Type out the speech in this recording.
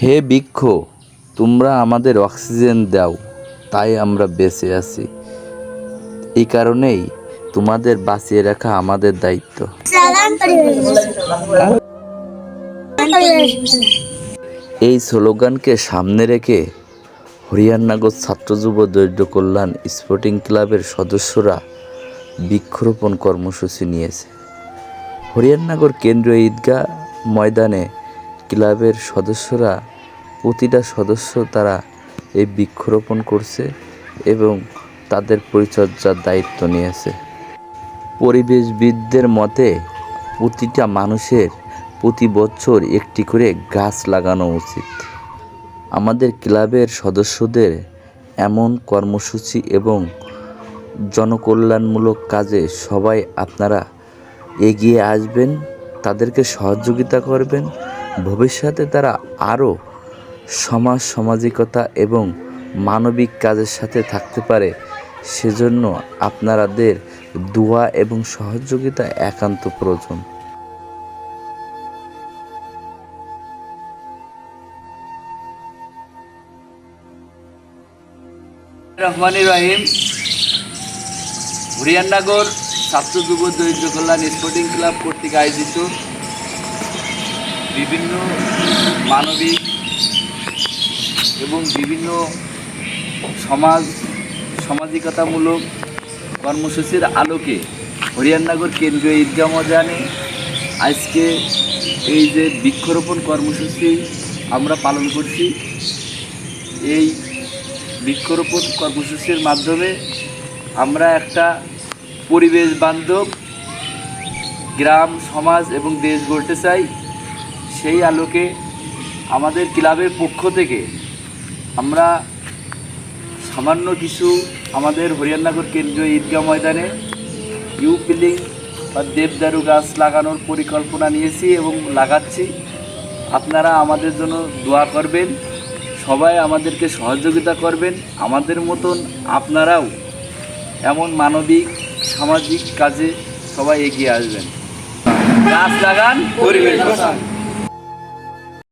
হে বৃক্ষ, তোমরা আমাদের অক্সিজেন দাও, তাই আমরা বেঁচে আছি। এই কারণেই তোমাদের বাঁচিয়ে রাখা আমাদের দায়িত্ব। এই স্লোগানকে সামনে রেখে হরিয়ারনগর ছাত্র যুব দরিদ্র কল্যাণ স্পোর্টিং ক্লাবের সদস্যরা বৃক্ষরোপণ কর্মসূচি নিয়েছে। হরিয়ারনগর কেন্দ্রীয় ঈদগাহ ময়দানে ক্লাবের সদস্যরা প্রতিটা সদস্য তারা এই বৃক্ষরোপণ করছে এবং তাদের পরিচর্যার দায়িত্ব নিয়েছে। পরিবেশবিদদের মতে প্রতিটা মানুষের প্রতি বছর একটি করে গাছ লাগানো উচিত। আমাদের ক্লাবের সদস্যদের এমন কর্মসূচি এবং জনকল্যাণমূলক কাজে সবাই আপনারা এগিয়ে আসবেন, তাদেরকে সহযোগিতা করবেন। ভবিষ্যতে তারা আরও সামাজিকতা এবং মানবিক কাজের সাথে থাকতে পারে, সেজন্য আপনাদের দোয়া এবং সহযোগিতা একান্ত প্রয়োজন। রহমানির রহিম। হরিয়ারনগর ছাত্র যুব দরিদ্র কল্যাণ স্পোর্টিং ক্লাব কর্তৃক আয়োজিত বিভিন্ন মানবিক এবং বিভিন্ন সামাজিকতামূলক কর্মসূচির আলোকে হরিয়ারনগর কেন্দ্রীয় ঈদগাহ ময়দানে আজকে এই যে বৃক্ষরোপণ কর্মসূচি আমরা পালন করছি, এই বৃক্ষরোপণ কর্মসূচির মাধ্যমে আমরা একটা পরিবেশ বান্ধব গ্রাম, সমাজ এবং দেশ গড়তে চাই। সেই আলোকে আমাদের ক্লাবের পক্ষ থেকে আমরা সামান্য কিছু আমাদের হরিয়ারনগর কেন্দ্রীয় ঈদগাহ ময়দানে ইউপিলিং বা দেবদারু গাছ লাগানোর পরিকল্পনা নিয়েছি এবং লাগাচ্ছি। আপনারা আমাদের জন্য দোয়া করবেন, সবাই আমাদেরকে সহযোগিতা করবেন। আমাদের মতন আপনারাও এমন মানবিক সামাজিক কাজে সবাই এগিয়ে আসবেন। গাছ লাগান, পরিবেশ বাঁচান।